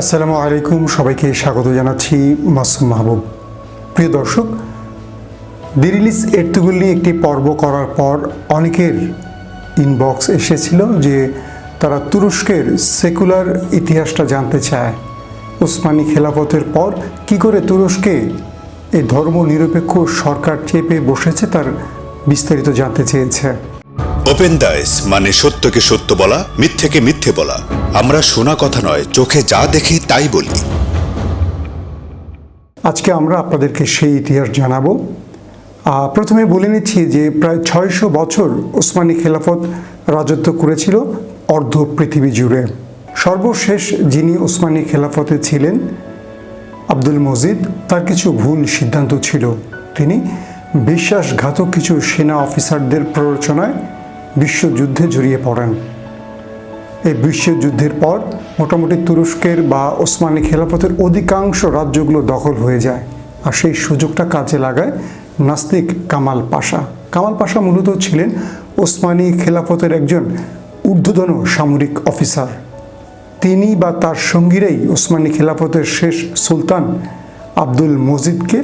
আসসালামু আলাইকুম, সবাইকে স্বাগত জানাচ্ছি মাসুম মাহবুব। প্রিয় দর্শক, দিরিলিস এর্তুগুল নিয়ে একটি পর্ব করার পর অনেকের ইনবক্স এসেছিল যে তারা তুরস্কের সেকুলার ইতিহাসটা জানতে চায়। ওসমানী খেলাফতের পর কি করে তুরস্কে এই ধর্মনিরপেক্ষ সরকার চেপে বসেছে তার বিস্তারিত জানতে চেয়েছে। ওপেন দাইস মানে সত্যকে সত্য বলা, মিথ্যেকে মিথ্যে বলা। আমরা শোনা কথা নয়, চোখে যা দেখি তাই বলি। আজকে আমরা আপনাদেরকে সেই ইতিহাস জানাবো। প্রথমে বলে নিচ্ছি যে প্রায় 600 বছর ওসমানী খেলাফত রাজত্ব করেছিল অর্ধ পৃথিবী জুড়ে। সর্বশেষ যিনি ওসমানী খেলাফতে ছিলেন আব্দুল মজিদ, তার কিছু ভুল সিদ্ধান্ত ছিল। তিনি বিশ্বাসঘাতক কিছু সেনা অফিসারদের প্ররোচনায় বিশ্বযুদ্ধে জড়িয়ে পড়েন। এই বিশ্বযুদ্ধের পর মোটামুটি তুরস্কের বা ওসমানী খেলাফতের অধিকাংশ রাজ্যগুলো দখল হয়ে যায়, আর সেই সুযোগটা কাজে লাগায় নাস্তিক কামাল পাশা। কামাল পাশা মূলত ছিলেন ওসমানী খেলাফতের একজন ঊর্ধ্বতন সামরিক অফিসার। তিনি বা তার সঙ্গীরাই ওসমানী খেলাফতের শেষ সুলতান আব্দুল মজিদকে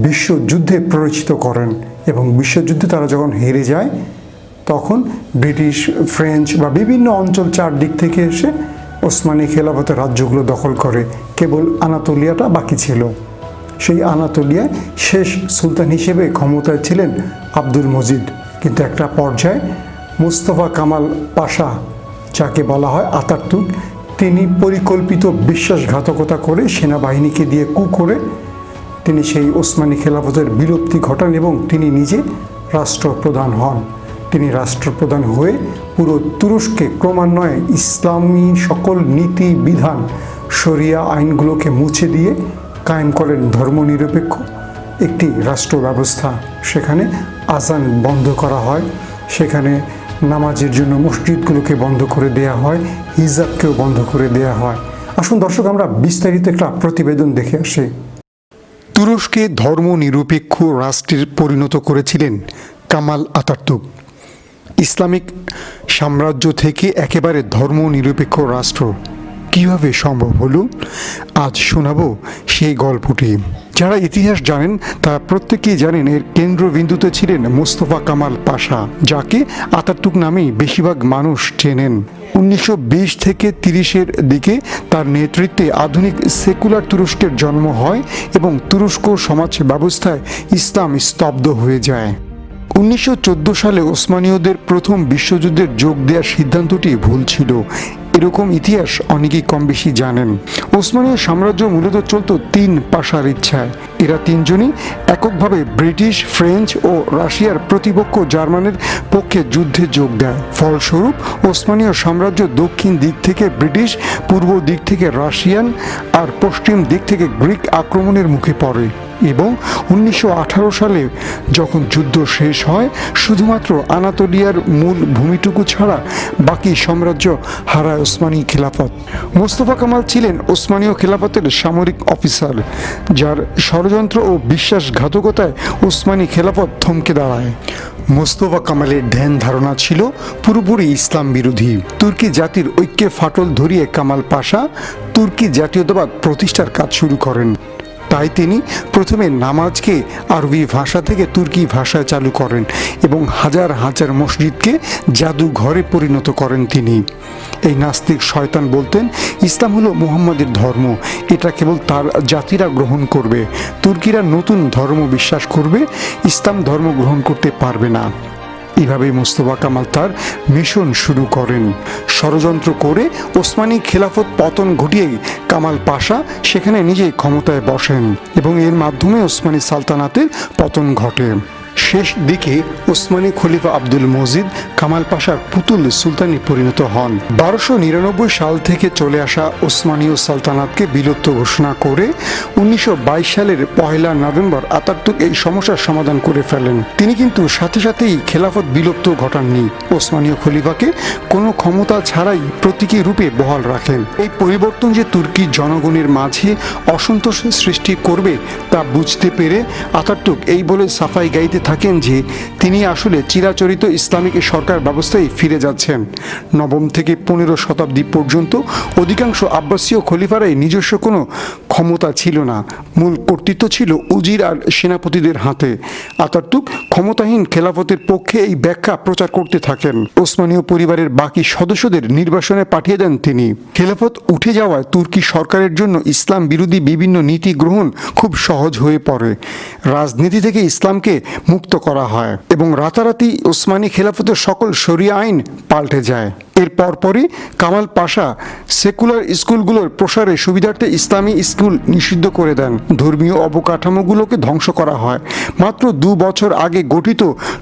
বিশ্বযুদ্ধে প্ররোচিত করেন, এবং বিশ্বযুদ্ধে তারা যখন হেরে যায় তখন ব্রিটিশ, ফ্রেঞ্চ বা বিভিন্ন অঞ্চল চারদিক থেকে এসে ওসমানী খেলাফতের রাজ্যগুলো দখল করে। কেবল আনাতোলিয়াটা বাকি ছিল। সেই আনাতোলিয়ায় শেষ সুলতান হিসেবে ক্ষমতায় ছিলেন আব্দুল মজিদ। কিন্তু একটা পর্যায়ে মুস্তফা কামাল পাশা, যাকে বলা হয় আতাতুর্ক, তিনি পরিকল্পিত বিশ্বাসঘাতকতা করে সেনাবাহিনীকে দিয়ে কু করে তিনি সেই ওসমানী খেলাফতের বিলুপ্তি ঘটান এবং তিনি নিজে রাষ্ট্রপ্রধান হন। তিনি রাষ্ট্রপ্রধান হয়ে পুরো তুরস্কে ক্রমান্বয়ে ইসলামী সকল নীতি বিধান, শরিয়া আইনগুলোকে মুছে দিয়ে কায়েম করেন ধর্মনিরপেক্ষ একটি রাষ্ট্র ব্যবস্থা। সেখানে আজান বন্ধ করা হয়, সেখানে নামাজের জন্য মসজিদগুলোকে বন্ধ করে দেয়া হয়, হিজাবকেও বন্ধ করে দেয়া হয়। আসুন দর্শক, আমরা বিস্তারিত একটা প্রতিবেদন দেখে আসি। তুরস্কে ধর্মনিরপেক্ষ রাষ্ট্রের পরিণত করেছিলেন কামাল আতাতুর্ক। ইসলামিক সাম্রাজ্য থেকে একেবারে ধর্মনিরপেক্ষ রাষ্ট্র কিভাবে সম্ভব হলো, আজ শোনাবো সেই গল্পটি। যারা ইতিহাস জানেন তারা প্রত্যেকেই জানেন এর কেন্দ্রবিন্দুতে ছিলেন মুস্তফা কামাল পাশা, যাকে আতাতুর্ক নামেই বেশিরভাগ মানুষ চেনেন। 1920 থেকে 30-এর দিকে তার নেতৃত্বে আধুনিক সেকুলার তুরস্কের জন্ম হয় এবং তুরস্ক সমাজ ব্যবস্থায় ইসলাম স্তব্ধ হয়ে যায়। 1914 সালে ওসমানীয়দের প্রথম বিশ্বযুদ্ধের যোগ দেওয়ার সিদ্ধান্তটি ভুল ছিল, এরকম ইতিহাস অনেকেই কম বেশি জানেন। ওসমানীয় সাম্রাজ্য মূলত চলত 3 পাশার ইচ্ছায়। এরা তিনজনই এককভাবে ব্রিটিশ, ফ্রেঞ্চ ও রাশিয়ার প্রতিপক্ষ জার্মানের পক্ষে যুদ্ধে যোগ দেয়। ফলস্বরূপ ওসমানীয় সাম্রাজ্য দক্ষিণ দিক থেকে ব্রিটিশ, পূর্ব দিক থেকে রাশিয়ান আর পশ্চিম দিক থেকে গ্রিক আক্রমণের মুখে পড়ে। এবং 1918 সালে যখন যুদ্ধ শেষ হয়, শুধুমাত্র আনাতোলিয়ার মূল ভূমিটুকু ছাড়া বাকি সাম্রাজ্য হারায় ওসমানী খেলাফত। মোস্তফা কামাল ছিলেন ওসমানীয় খেলাফতের সামরিক অফিসার, যার ষড়যন্ত্র ও বিশ্বাসঘাতকতায় ওসমানী খেলাফত থমকে দাঁড়ায়। মোস্তফা কামালের ধ্যান ধারণা ছিল পুরোপুরি ইসলাম বিরোধী। তুর্কি জাতির ঐক্যে ফাটল ধরিয়ে কামাল পাশা তুর্কি জাতীয়তাবাদ প্রতিষ্ঠার কাজ শুরু করেন। তাই তিনি প্রথমে নামাজকে আরবি ভাষা থেকে তুর্কি ভাষায় চালু করেন এবং হাজার হাজার মসজিদকে জাদুঘরে পরিণত করেন তিনি। এই নাস্তিক শয়তান বলতেন, ইসলাম হলো মুহাম্মাদের ধর্ম, এটা কেবল তার জাতিরা গ্রহণ করবে, তুর্কিরা নতুন ধর্ম বিশ্বাস করবে, ইসলাম ধর্ম গ্রহণ করতে পারবে না। এভাবেই মোস্তফা কামাল তার মিশন শুরু করেন। ষড়যন্ত্র করে ওসমানী খেলাফত পতন ঘটিয়ে কামাল পাশা সেখানে নিজেই ক্ষমতায় বসেন এবং এর মাধ্যমে ওসমানী সালতানাতের পতন ঘটে। শেষ দিকে ওসমানী খলিফা আব্দুল মজিদ কামাল পাশার পুতুল সুলতানে পরিণত হন। 1299 সাল থেকে চলে আসা ওসমানীয় সালতানাতকে বিলুপ্ত ঘোষণা করে 1922 সালের 1 নভেম্বর আতাতুর্ক এই সমস্যার সমাধান করে ফেলেন। তিনি কিন্তু সাথে সাথেই খেলাফত বিলুপ্ত ঘটাননি, ওসমানীয় খলিফাকে কোনো ক্ষমতা ছাড়াই প্রতীকী রূপে বহাল রাখেন। এই পরিবর্তন যে তুর্কি জনগণের মাঝে অসন্তোষ সৃষ্টি করবে তা বুঝতে পেরে আতাতুর্ক এই বলে সাফাই গাইতে থাকেন যে তিনি আসলে চিরাচরিত ইসলামিক সরকার ব্যবস্থায় ফিরে যাচ্ছেন। নবম থেকে 15 শতাব্দী পর্যন্ত অধিকাংশ আব্বাসীয় খলিফারাই নিজস্ব কোনো ক্ষমতা ছিল না, মূল কর্তৃত্ব ছিল উজির আর সেনাপতিদের হাতে। আতাতুর্ক ক্ষমতাহীন খেলাফতের পক্ষে এই ব্যাখ্যা প্রচার করতে থাকেন। ওসমানীয় পরিবারের বাকি সদস্যদের নির্বাসনে পাঠিয়ে দেন তিনি। খেলাফত উঠে যাওয়ায় তুর্কি সরকারের জন্য ইসলাম বিরোধী বিভিন্ন নীতি গ্রহণ খুব সহজ হয়ে পড়ে। রাজনীতি থেকে ইসলামকে মুক্ত করা হয় এবং রাতারাতি ওসমানী খেলাফতের সকল শরিয়া আইন পাল্টে যায়। এর পরপরই কামাল পাশা সেকুলার স্কুলগুলোর প্রসারে সুবিধার্থে ইসলামী স্কুল নিষিদ্ধ করে দেন। ধর্মীয় অবকাঠামোগুলোকে ধ্বংস করা হয়। মাত্র 2 বছর আগে গঠিত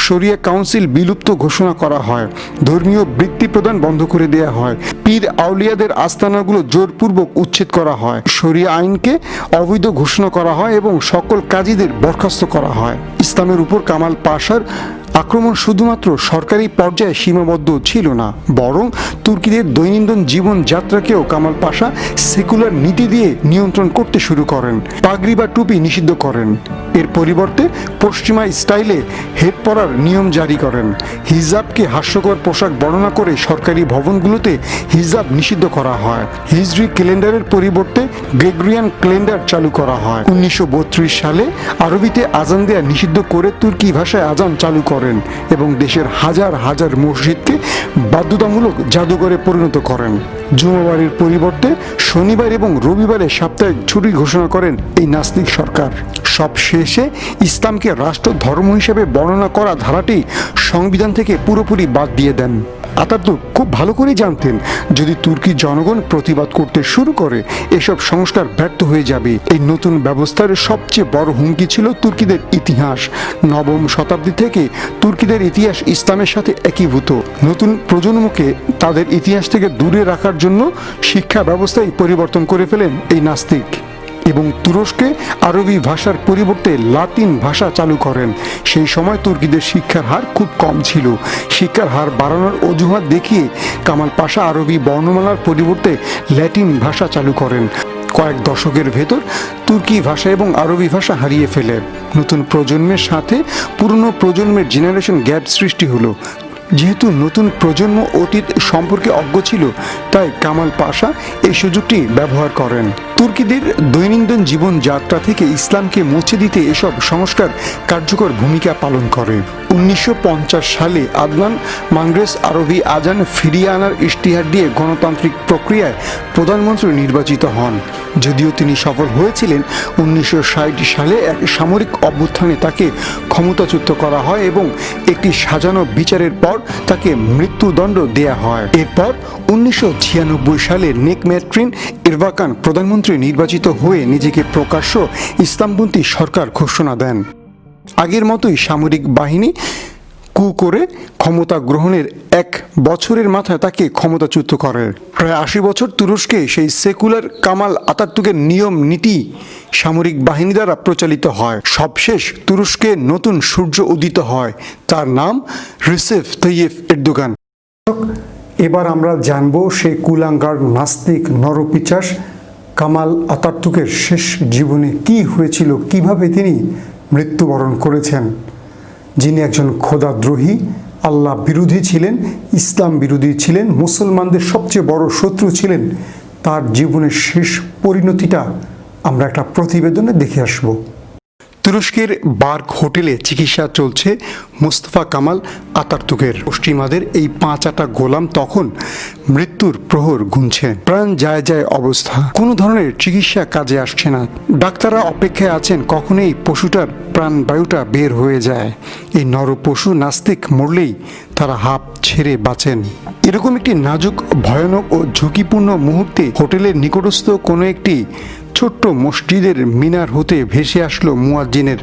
শরিয়া কাউন্সিল বিলুপ্ত ঘোষণা করা হয়। ধর্মীয় বৃত্তি প্রদান বন্ধ করে দেওয়া হয়। পীর আউলিয়াদের আস্তানাগুলো জোরপূর্বক উচ্ছেদ করা হয়। শরিয়া আইনকে অবৈধ ঘোষণা করা হয় এবং সকল কাজীদের বরখাস্ত করা হয়। ইসলামের উপর কামাল পাশার আক্রমণ শুধুমাত্র সরকারি পর্যায়ে সীমাবদ্ধ ছিল না, বরং তুর্কিদের দৈনন্দিন জীবনযাত্রাকেও কামাল পাশা সেকুলার নীতি দিয়ে নিয়ন্ত্রণ করতে শুরু করেন। পাগড়ি বা টুপি নিষিদ্ধ করেন। এর পরিবর্তে পশ্চিমা স্টাইলে হেড পরার নিয়ম জারি করেন। হিজাবকে হাস্যকর পোশাক বর্ণনা করে সরকারি ভবনগুলোতে হিজাব নিষিদ্ধ করা হয়। হিজরি ক্যালেন্ডারের পরিবর্তে গ্রেগরিয়ান ক্যালেন্ডার চালু করা হয়। 1932 সালে আরবিতে আজান দেয়া নিষিদ্ধ করে তুর্কি ভাষায় আজান চালু করেন এবং দেশের হাজার হাজার মসজিদকে বাধ্যতামূলক জাদুঘরে পরিণত করেন। জুমাবারের পরিবর্তে শনিবার এবং রবিবারে সাপ্তাহিক ছুটি ঘোষণা করেন এই নাস্তিক সরকার। সব শেষে ইসলামকে রাষ্ট্র ধর্ম হিসেবে বর্ণনা করা ধারাটি সংবিধান থেকে পুরোপুরি বাদ দিয়ে দেন। আতাতুর্ক খুব ভালো করে জানতেন, যদি তুর্কি জনগণ প্রতিবাদ করতে শুরু করে এসব সংস্কার ব্যর্থ হয়ে যাবে। এই নতুন ব্যবস্থার সবচেয়ে বড় হুমকি ছিল তুর্কিদের ইতিহাস। নবম শতাব্দী থেকে তুর্কিদের ইতিহাস ইসলামের সাথে একীভূত। নতুন প্রজন্মকে তাদের ইতিহাস থেকে দূরে রাখার জন্য শিক্ষা ব্যবস্থায় পরিবর্তন করে ফেলেন এই নাস্তিক এবং তুরস্কে আরবি ভাষার পরিবর্তে লাতিন ভাষা চালু করেন। সেই সময় তুর্কিদের শিক্ষার হার খুব কম ছিল। শিক্ষার হার বাড়ানোর অজুহাত দেখিয়ে কামাল পাশা আরবি বর্ণমালার পরিবর্তে ল্যাটিন ভাষা চালু করেন। কয়েক দশকের ভেতর তুর্কি ভাষা এবং আরবি ভাষা হারিয়ে ফেলে। নতুন প্রজন্মের সাথে পুরনো প্রজন্মের জেনারেশন গ্যাপ সৃষ্টি হলো। যেহেতু নতুন প্রজন্ম অতীত সম্পর্কে অজ্ঞ ছিল, তাই কামাল পাশা এই সুযোগটি ব্যবহার করেন। তুর্কিদের দৈনন্দিন জীবনযাত্রা থেকে ইসলামকে মুছে দিতে এসব সংস্কার কার্যকর ভূমিকা পালন করে। 1950 সালে আদনান মানগ্রেস আরবি আজান ফিরিয়ে আনার ইশতিহার দিয়ে গণতান্ত্রিক প্রক্রিয়ায় প্রধানমন্ত্রী নির্বাচিত হন। যদিও তিনি সফল হয়েছিলেন, 1960 সালে এক সামরিক অভ্যুত্থানে তাকে ক্ষমতাচ্যুত করা হয় এবং একটি সাজানো বিচারের পর তাকে মৃত্যুদণ্ড দেয়া হয়। এরপর 1996 সালে নেকমেট্রিন এরবাকান প্রধানমন্ত্রী নির্বাচিত হয়ে নিজেকে প্রকাশ্য ইসলামপন্থী সরকার ঘোষণা দেন। আগের মতোই সামরিক বাহিনী কু করে ক্ষমতা গ্রহণের 1 বছরের মাথায় তাকে ক্ষমতাচ্যুত করে। প্রায় 80 বছর তুরস্কে সেই সেকুলার কামাল আতাতুর্কের নিয়ম নীতি সামরিক বাহিনী দ্বারা প্রচালিত হয়। সবশেষ তুরস্কে নতুন সূর্য উদিত হয়, তার নাম রিসেপ তাইয়েপ এরদোগান। এবার আমরা জানবো সেই কুলাঙ্গার নাস্তিক নরপিচাস কামাল আতাতুর্কের শেষ জীবনে কি হয়েছিল, কিভাবে তিনি মৃত্যুবরণ করেছেন। যিনি একজন খোদাদ্রোহী, আল্লাহ বিরোধী ছিলেন, ইসলাম বিরোধী ছিলেন, মুসলমানদের সবচেয়ে বড় শত্রু ছিলেন, তার জীবনের শেষ পরিণতিটা আমরা একটা প্রতিবেদনে দেখে আসব। তুরস্কের বার্গ হোটেলে চিকিৎসা চলছে মোস্তফা কামাল আতাতুর্কের। পশ্চিমাদের এই 5 গোলাম তখন মৃত্যুর প্রহর গুনছে। প্রাণ যায় যায় অবস্থা, কোনো ধরনের চিকিৎসা কাজে আসছে না। ডাক্তাররা অপেক্ষায় আছেন কখন এই পশুটার প্রাণবায়ুটা বের হয়ে যায়। এই নর পশু নাস্তিক মরলেই তারা হাঁপ ছেড়ে বাঁচেন। এরকম একটি নাজুক, ভয়ানক ও ঝুঁকিপূর্ণ মুহূর্তে হোটেলের নিকটস্থ কোনো একটি ছোট্ট মসজিদের মিনার হতে ভেসে আসলো মুয়াজ্জিনের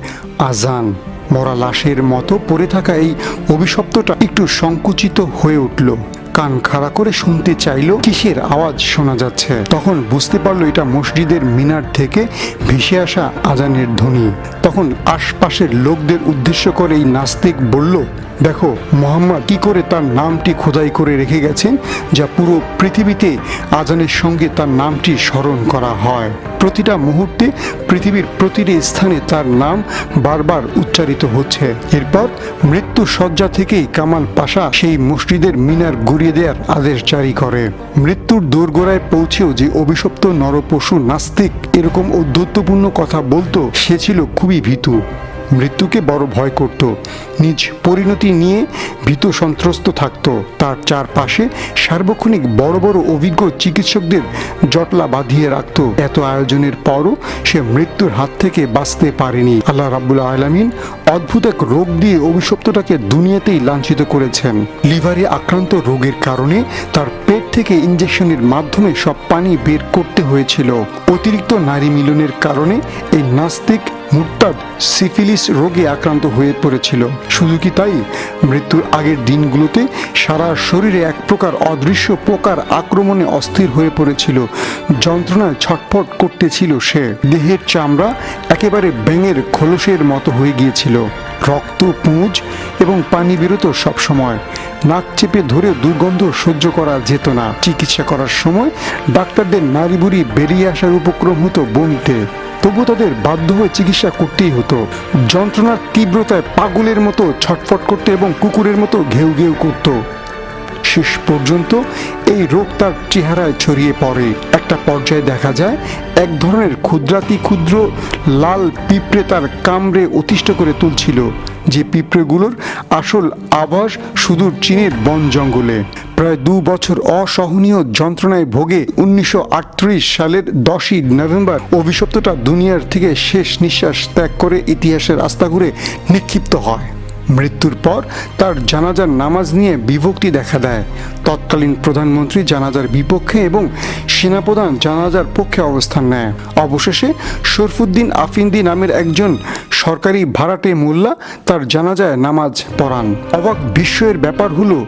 আজান। মরা লাশের মতো পড়ে থাকা এই অভিশপ্তটা একটু সংকুচিত হয়ে উঠল। কান খাড়া করে শুনতে চাইলো কিসের আওয়াজ শোনা যাচ্ছে। তখন বুঝতে পারলো এটা মসজিদের মিনার থেকে ভেসে আসা আজানের ধ্বনি। তখন আশপাশের লোকদের উদ্দেশ্য করে এই নাস্তিক বলল, দেখো মোহাম্মদ কি করে তার নামটি খোদাই করে রেখে গেছেন, যা পুরো পৃথিবীতে আজানের সঙ্গে তার নামটি স্মরণ করা হয়। প্রতিটা মুহূর্তে পৃথিবীর প্রতিটি স্থানে তার নাম বারবার উচ্চারিত হচ্ছে। এরপর মৃত্যু শয্যা থেকেই কামাল পাশা সেই মসজিদের মিনার গুড়িয়ে দেওয়ার আদেশ জারি করে। মৃত্যুর দোরগোড়ায় পৌঁছেও যে অভিশপ্ত নরপশু নাস্তিক এরকম ঔদ্ধত্যপূর্ণ কথা বলতো, সে ছিল খুবই ভীতু। মৃত্যুকে বড় ভয় করত, নিজ পরিণতি নিয়ে ভীত সন্ত্রস্ত থাকত। তার চারপাশে সার্বক্ষণিক বড় বড় অভিজ্ঞ চিকিৎসকদের জটলা বাঁধিয়ে রাখত। এত আয়োজনের পরও সে মৃত্যুর হাত থেকে বাঁচতে পারেনি। আল্লাহ রাব্বুল আলামিন অদ্ভুত এক রোগ দিয়ে অভিশপ্তটাকে দুনিয়াতেই লাঞ্ছিত করেছেন। লিভারে আক্রান্ত রোগের কারণে তার পেট থেকে ইঞ্জেকশনের মাধ্যমে সব পানি বের করতে হয়েছিল। অতিরিক্ত নারী মিলনের কারণে এই নাস্তিক মুরতাদ সিফিলিস রোগে আক্রান্ত হয়ে পড়েছিল। শুধু কি তাই, মৃত্যুর আগের দিনগুলোতে সারা শরীরে এক প্রকার অদৃশ্য পোকার আক্রমণে অস্থির হয়ে পড়েছিল। যন্ত্রণায় ছটফট করতেছিল সে। দেহের চামড়া একেবারে ব্যাঙের খোলসের মতো হয়ে গিয়েছিল। রক্ত, পুঁজ এবং পানি বেরোতো সবসময়। নাক চেপে ধরে দুর্গন্ধ সহ্য করা যেত না। চিকিৎসা করার সময় ডাক্তারদের নাড়ি বুড়ি বেরিয়ে আসার উপক্রম হতো বমিতে। তবু তাদের বাধ্য হয়ে চিকিৎসা করতেই হতো। যন্ত্রণার তীব্রতায় পাগলের মতো ছটফট করতে এবং কুকুরের মতো ঘেউ ঘেউ করত। শেষ পর্যন্ত এই রোগ তার চেহারায় ছড়িয়ে পড়ে। একটা পর্যায়ে দেখা যায় এক ধরনের ক্ষুদ্রাতি ক্ষুদ্র লাল পিঁপড়ে তার কামড়ে অতিষ্ঠ করে তুলছিল, যে পিঁপড়েগুলোর আসল আবাস সুদূর চীনের বন জঙ্গলে। প্রায় 2 বছর অসহনীয় যন্ত্রণায় ভোগে 1938 সালের 10ই নভেম্বর অভিশপ্তটা দুনিয়ার থেকে শেষ নিঃশ্বাস ত্যাগ করে ইতিহাসের রাস্তা ঘুরে নিক্ষিপ্ত হয়। মৃত্যুর পর তার জানাজার নামাজ নিয়ে বিভক্তি দেখা দেয়। তৎকালীন প্রধানমন্ত্রী জানাজার বিপক্ষে এবং সেনাপ্রধান জানাজার পক্ষে অবস্থান নেয়। অবশেষে শরফুদ্দিন আফিন্দি নামের একজন সরকারি ভাড়াটে মোল্লা তার জানাজায় নামাজ পড়ান। অবাক বিস্ময়ের ব্যাপার হলো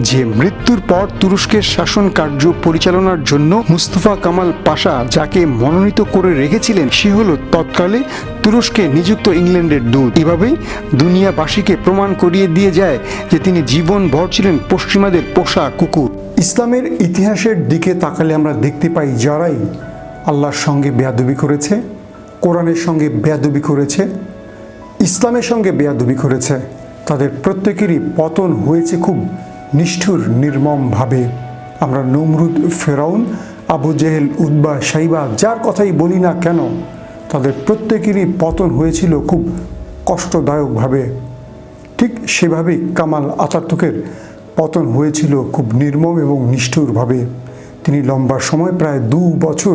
যে মৃত্যুর পর তুরস্কের শাসন কার্য পরিচালনার জন্য মুস্তফা কামাল পাশা যাকে মনোনীত করে রেখেছিলেন, সে হলো তৎকালে তুরস্কে নিযুক্ত ইংল্যান্ডের দূত। এভাবেই দুনিয়াবাসীকে প্রমাণ করিয়ে দিয়ে যায় যে তিনি জীবনভর ছিলেন পশ্চিমাদের পোষা কুকুর। ইসলামের ইতিহাসের দিকে তাকালে আমরা দেখতে পাই, যারাই আল্লাহর সঙ্গে বেয়াদবি করেছে, কোরআনের সঙ্গে বেয়াদবি করেছে, ইসলামের সঙ্গে বেয়াদবি করেছে, তাদের প্রত্যেকেরই পতন হয়েছে খুব নিষ্ঠুর নির্মমভাবে। আমরা নমরুদ, ফেরাউন, আবু জেহেল, উতবা, সাইবা যার কথাই বলি না কেন, তাদের প্রত্যেকেরই পতন হয়েছিল খুব কষ্টদায়কভাবে। ঠিক সেভাবেই কামাল আতাতুর্কের পতন হয়েছিল খুব নির্মম এবং নিষ্ঠুরভাবে। তিনি লম্বা সময় প্রায় 2 বছর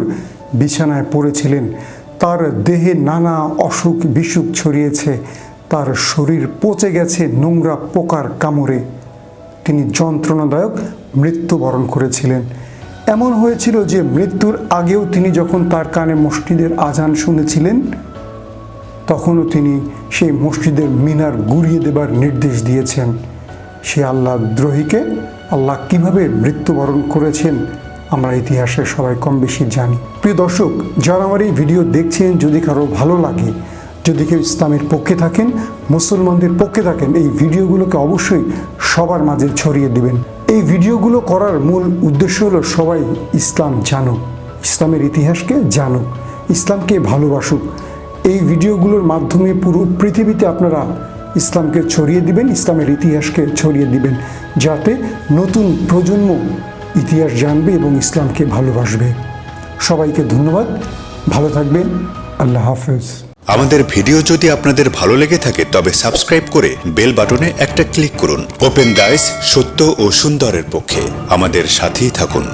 বিছানায় পড়েছিলেন। তার দেহে নানা অসুখ বিসুখ ছড়িয়েছে, তার শরীর পচে গেছে নোংরা পোকার কামড়ে। তিনি যন্ত্রণাদায়ক মৃত্যুবরণ করেছিলেন। এমন হয়েছিল যে মৃত্যুর আগেও তিনি যখন তার কানে মসজিদের আজান শুনেছিলেন, তখনও তিনি সেই মসজিদের মিনার গুড়িয়ে দেবার নির্দেশ দিয়েছেন। সে আল্লাহ দ্রোহীকে আল্লাহ কিভাবে মৃত্যুবরণ করেছেন আমরা ইতিহাসে সবাই কম বেশি জানি। প্রিয় দর্শক, যারা আমার এই ভিডিও দেখছেন, যদি কারো ভালো লাগে, যদি কেউ ইসলামের পক্ষে থাকেন, মুসলমানদের পক্ষে থাকেন, এই ভিডিওগুলোকে অবশ্যই সবার মাঝে ছড়িয়ে দিবেন। এই ভিডিওগুলো করার মূল উদ্দেশ্য হলো সবাই ইসলাম জানুক, ইসলামের ইতিহাসকে জানুক, ইসলামকে ভালোবাসুক। এই ভিডিওগুলোর মাধ্যমে পুরো পৃথিবীতে আপনারা ইসলামকে ছড়িয়ে দিবেন, ইসলামের ইতিহাসকে ছড়িয়ে দিবেন, যাতে নতুন প্রজন্ম ইতিহাস জানবে এবং ইসলামকে ভালোবাসবে। সবাইকে ধন্যবাদ, ভালো থাকবেন, আল্লাহ হাফেজ। আমাদের ভিডিও যদি আপনাদের ভালো লেগে থাকে তবে সাবস্ক্রাইব করে বেল বাটনে একটা ক্লিক করুন। ওপেন ডায়েস, সত্য ও সুন্দরের পক্ষে। আমাদের সাথেই থাকুন।